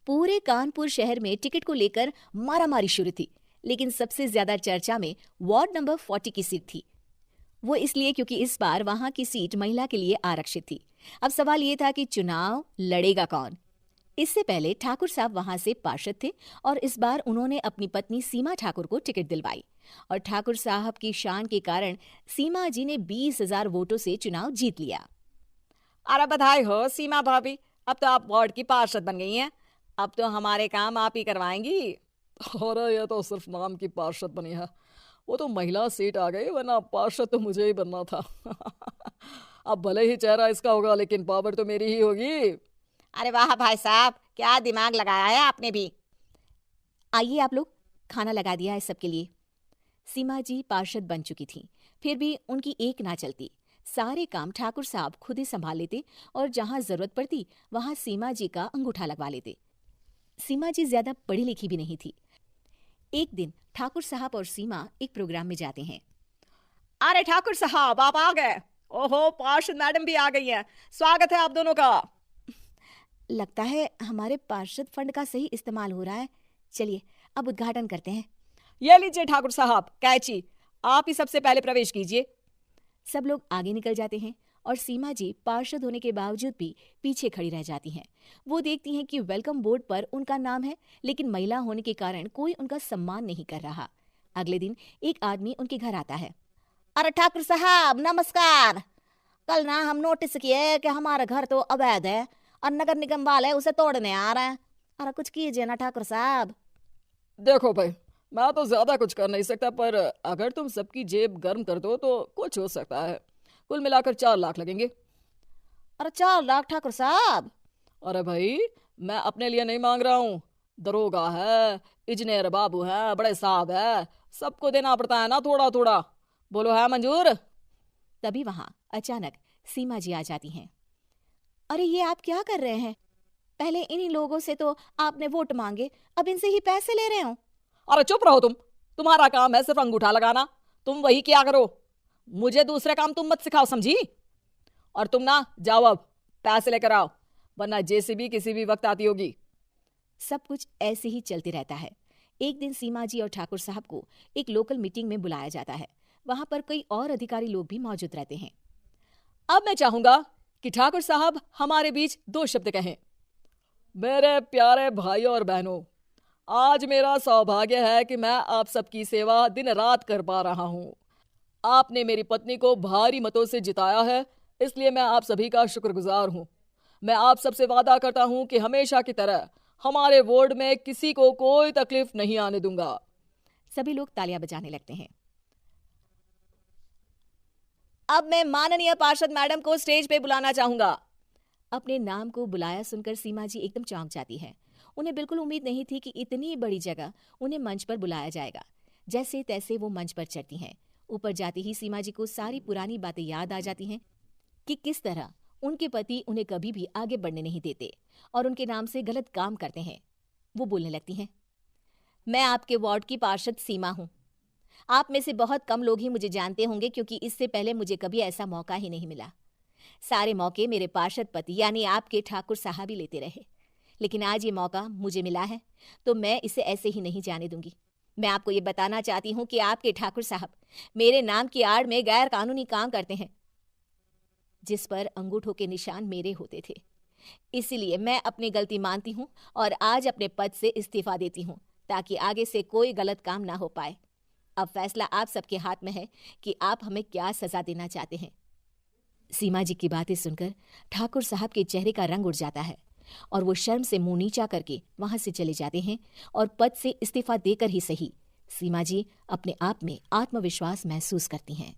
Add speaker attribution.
Speaker 1: पूरे कानपुर शहर में टिकट को लेकर मारामारी शुरू थी, लेकिन सबसे ज्यादा चर्चा में वार्ड नंबर 40 की सीट थी। वो इसलिए क्योंकि इस बार वहां की सीट महिला के लिए आरक्षित थी। अब सवाल ये था कि चुनाव लड़ेगा कौन। इससे पहले ठाकुर साहब वहां से पार्षद थे और इस बार उन्होंने अपनी पत्नी सीमा ठाकुर को टिकट दिलवाई और ठाकुर साहब की शान के कारण सीमा जी ने 20,000 वोटों से चुनाव जीत लिया।
Speaker 2: अरे बधाई हो सीमा भाभी, अब तो आप वार्ड की पार्षद बन गई हैं। अब तो हमारे काम आप ही करवाएंगी।
Speaker 3: अरे ये तो सिर्फ नाम की पार्षद बनी है, वो तो महिला सीट आ गई, वरना पार्षद तो मुझे ही बनना था। अब भले ही चेहरा इसका होगा लेकिन पावर तो मेरी ही होगी।
Speaker 2: अरे वाह भाई साहब, क्या दिमाग लगाया है आपने भी।
Speaker 1: आइए आप लोग, खाना लगा दिया है सबके लिए। सीमा जी पार्षद बन चुकी थीं, फिर भी उनकी एक ना चलती। सारे काम ठाकुर साहब खुद ही संभाल लेते और जहां जरूरत पड़ती वहां सीमा जी का अंगूठा लगवा लेते। सीमा जी ज्यादा पढ़ी लिखी भी नहीं थी। एक दिन ठाकुर साहब और सीमा एक प्रोग्राम में जाते हैं।
Speaker 2: अरे ठाकुर साहब, आप आ गए। ओहो, पार्षद मैडम भी आ गई हैं। स्वागत है आप दोनों का।
Speaker 1: लगता है हमारे पार्षद फंड का सही इस्तेमाल हो रहा है। चलिए अब उद्घाटन करते हैं।
Speaker 2: ये लीजिए ठाकुर साहब कैची, आप ही सबसे पहले प्रवेश कीजिए।
Speaker 1: सब लोग आगे निकल जाते हैं और सीमा जी पार्षद होने के बावजूद भी पीछे खड़ी रह जाती हैं। वो देखती हैं कि वेलकम बोर्ड पर उनका नाम है, लेकिन महिला होने के कारण कोई उनका सम्मान नहीं कर रहा। अगले दिन एक आदमी उनके घर आता है।
Speaker 4: अरे ठाकुर साहब नमस्कार। कल ना हम नोटिस किए कि हमारा घर तो अवैध है और नगर निगम वाले उसे तोड़ने आ रहे हैं। अरे कुछ कीजिए ना ठाकुर साहब।
Speaker 3: देखो भाई, मैं तो ज्यादा कुछ कर नहीं सकता, पर अगर तुम सबकी जेब गर्म कर दो तो कुछ हो सकता है। कुल मिलाकर 4 लाख लगेंगे।
Speaker 4: अरे 4 लाख ठाकुर साहब?
Speaker 3: अरे भाई, मैं अपने लिए नहीं मांग रहा हूँ। दरोगा है, इंजीनियर बाबू है, बड़े साहब है, सबको देना पड़ता है ना थोड़ा थोड़ा। बोलो है मंजूर?
Speaker 1: तभी वहां अचानक सीमा जी आ जाती हैं। अरे ये आप क्या कर रहे हैं? पहले इन्हीं लोगों से तो आपने वोट मांगे, अब इनसे ही पैसे ले रहे हो।
Speaker 2: अरे चुप रहो तुम, तुम्हारा काम है सिर्फ अंगूठा लगाना, तुम वही किया करो। मुझे दूसरे काम तुम मत सिखाओ, समझी? और तुम ना जाओ, अब पैसे लेकर आओ, वरना जेसीबी किसी भी वक्त आती होगी।
Speaker 1: सब कुछ ऐसे ही चलते रहता है। एक दिन सीमा जी और ठाकुर साहब को एक लोकल मीटिंग में बुलाया जाता है। वहां पर कई और अधिकारी लोग भी मौजूद रहते हैं।
Speaker 2: अब मैं चाहूंगा कि ठाकुर साहब हमारे बीच 2 शब्द कहें।
Speaker 3: मेरे प्यारे भाइयों और बहनों, आज मेरा सौभाग्य है कि मैं आप सबकी सेवा दिन रात कर पा रहा हूँ। आपने मेरी पत्नी को भारी मतों से जिताया है, इसलिए मैं आप सभी का शुक्रगुजार हूँ। मैं आप सबसे वादा करता हूँ कि हमेशा की तरह हमारे वार्ड में किसी को कोई तकलीफ नहीं आने दूंगा।
Speaker 1: सभी लोग तालियां बजाने लगते हैं।
Speaker 2: अब मैं माननीय पार्षद मैडम को स्टेज पे बुलाना चाहूंगा।
Speaker 1: अपने नाम को बुलाया सुनकर सीमा जी एकदम चौंक जाती है। उन्हें बिल्कुल उम्मीद नहीं थी कि इतनी बड़ी जगह उन्हें मंच पर बुलाया जाएगा। जैसे तैसे वो मंच पर चढ़ती हैं। ऊपर जाती ही सीमा जी को सारी पुरानी बातें याद आ जाती हैं कि किस तरह उनके पति उन्हें कभी भी आगे बढ़ने नहीं देते और उनके नाम से गलत काम करते हैं। वो बोलने लगती हैं,
Speaker 4: मैं आपके वार्ड की पार्षद सीमा हूँ। आप में से बहुत कम लोग ही मुझे जानते होंगे, क्योंकि इससे पहले मुझे कभी ऐसा मौका ही नहीं मिला। सारे मौके मेरे पार्षद पति यानी आपके ठाकुर साहब ही लेते रहे, लेकिन आज ये मौका मुझे मिला है तो मैं इसे ऐसे ही नहीं जाने दूंगी। मैं आपको ये बताना चाहती हूँ कि आपके ठाकुर साहब मेरे नाम की आड़ में गैर कानूनी काम करते हैं, जिस पर अंगूठों के निशान मेरे होते थे। इसीलिए मैं अपनी गलती मानती हूँ और आज अपने पद से इस्तीफा देती हूँ, ताकि आगे से कोई गलत काम ना हो पाए। अब फैसला आप सबके हाथ में है कि आप हमें क्या सजा देना चाहते हैं।
Speaker 1: सीमा जी की बातें सुनकर ठाकुर साहब के चेहरे का रंग उड़ जाता है और वो शर्म से मुंह नीचा करके वहां से चले जाते हैं और पद से इस्तीफा देकर ही सही सीमा जी अपने आप में आत्मविश्वास महसूस करती हैं।